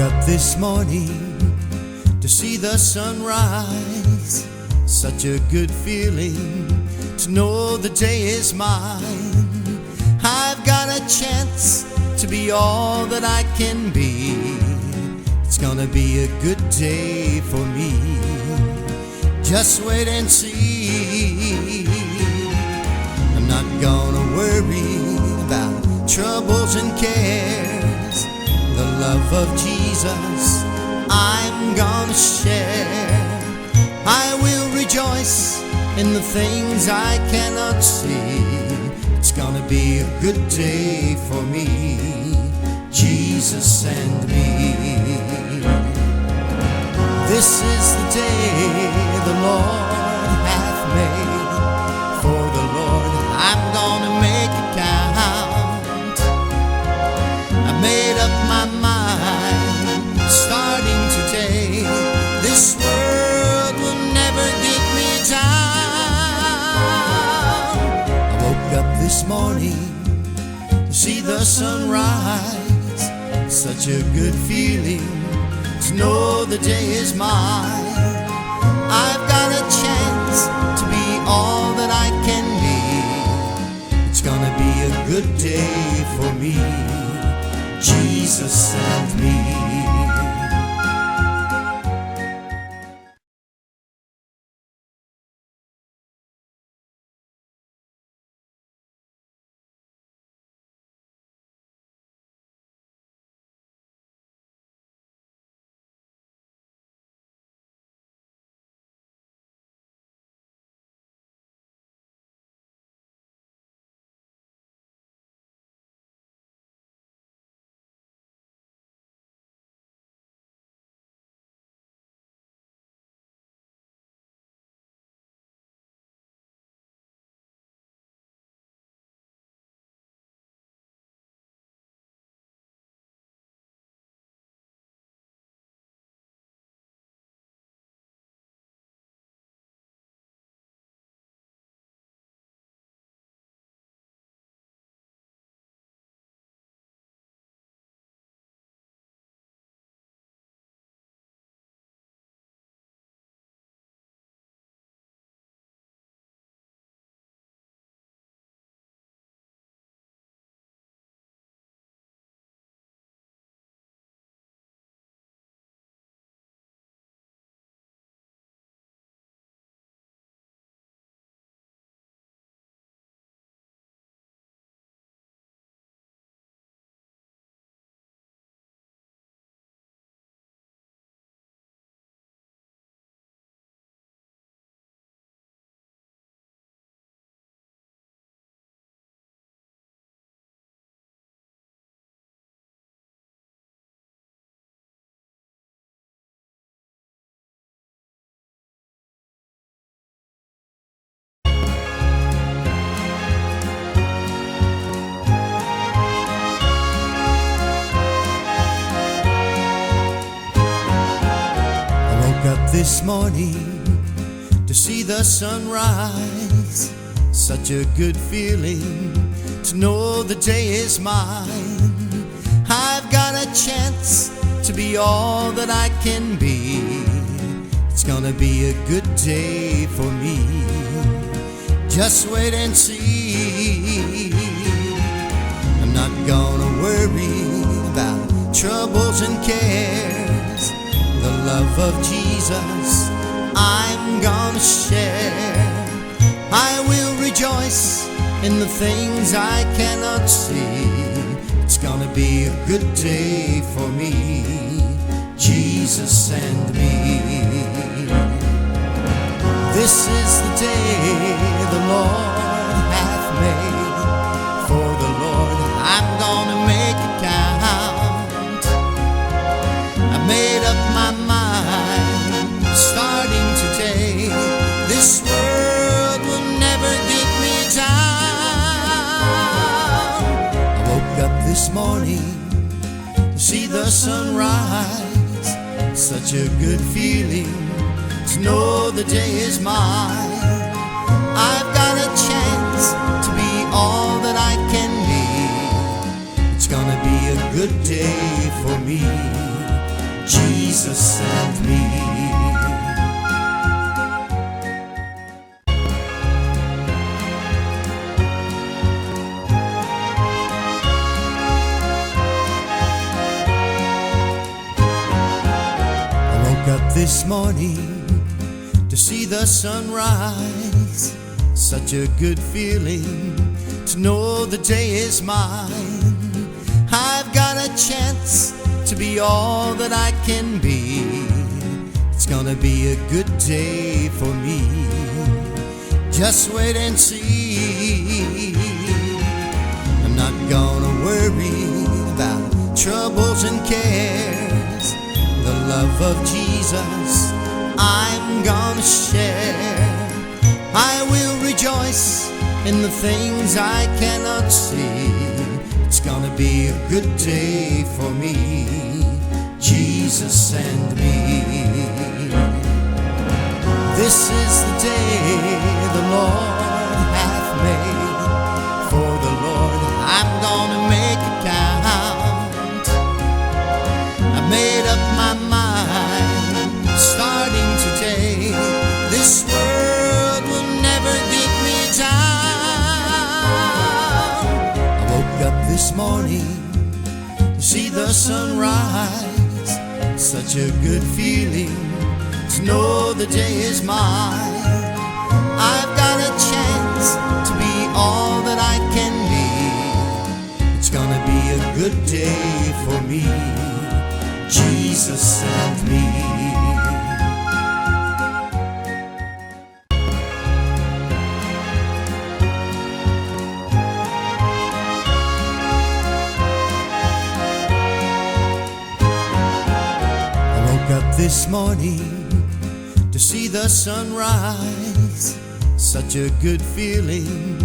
up this morning to see the sunrise. Such a good feeling to know the day is mine. I've got a chance to be all that I can be. It's gonna be a good day for me. Just wait and see. I'm not gonna worry about troubles and cares. The love of Jesus I'm gonna share. I will rejoice in the things I cannot see. It's gonna be a good day for me. Jesus and me. This is the day the Lord hath made. For the Lord I'm gonna make it count. I made up my mind starting today. This world will never get me down. I woke up this morning to see the sunrise. Such a good feeling to know the day is mine. I've got a chance to be all that I can be. It's gonna be a good day for me. Jesus and me. This morning to see the sunrise. Such a good feeling to know the day is mine. I've got a chance to be all that I can be. It's gonna be a good day for me. Just wait and see. I'm not gonna worry about troubles and cares. The love of Jesus I'm gonna share. I will rejoice in the things I cannot see. It's gonna be a good day for me. Jesus and me. This is the day the Lord hath made. For the Lord I'm gonna make it count. I made up my mind starting today. This world will never get me down. I woke up this morning to see the sunrise. Such a good feeling to know the day is mine. I've got a chance to be all that I can be. It's gonna be a good day for me. Jesus sent me. Up this morning to see the sunrise, such a good feeling to know the day is mine. I've got a chance to be all that I can be. It's gonna be a good day for me. Just wait and see. I'm not gonna worry about troubles and cares. The love of Jesus I'm gonna share. I will rejoice in the things I cannot see. It's gonna be a good day for me. Jesus send me. This is the day the Lord hath made. For the Lord I'm gonna make it count. I made up my mind, starting today, this world will never get me down. I woke up this morning to see the sunrise, such a good feeling to know the day is mine. I've got a chance to be all that I can be. It's gonna be a good day for me. Jesus sent me. I woke up this morning to see the sunrise, such a good feeling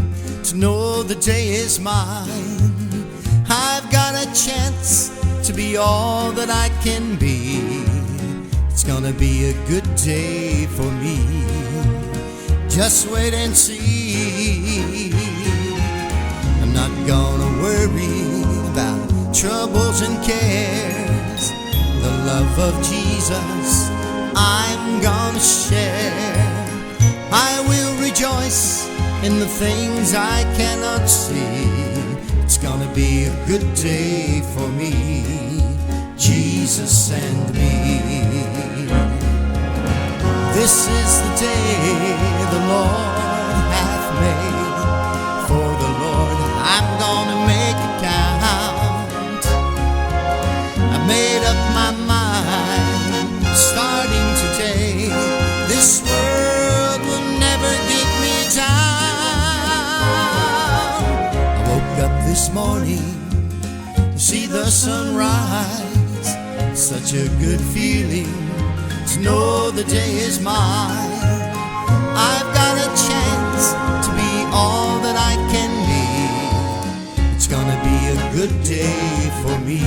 to know the day is mine. I've got a chance to be all that I can be. It's gonna be a good day for me. Just wait and see. I'm not gonna worry about troubles and cares. The love of Jesus I'm gonna share. I will rejoice in the things I cannot see. It's gonna be a good day for me. Jesus send me. This is the day the Lord hath made. For the Lord I'm gonna make it count. I made up my mind, starting today, this world will never get me down. I woke up this morning to see the sunrise, such a good feeling to know the day is mine. I've got a chance to be all that I can be. It's gonna be a good day for me.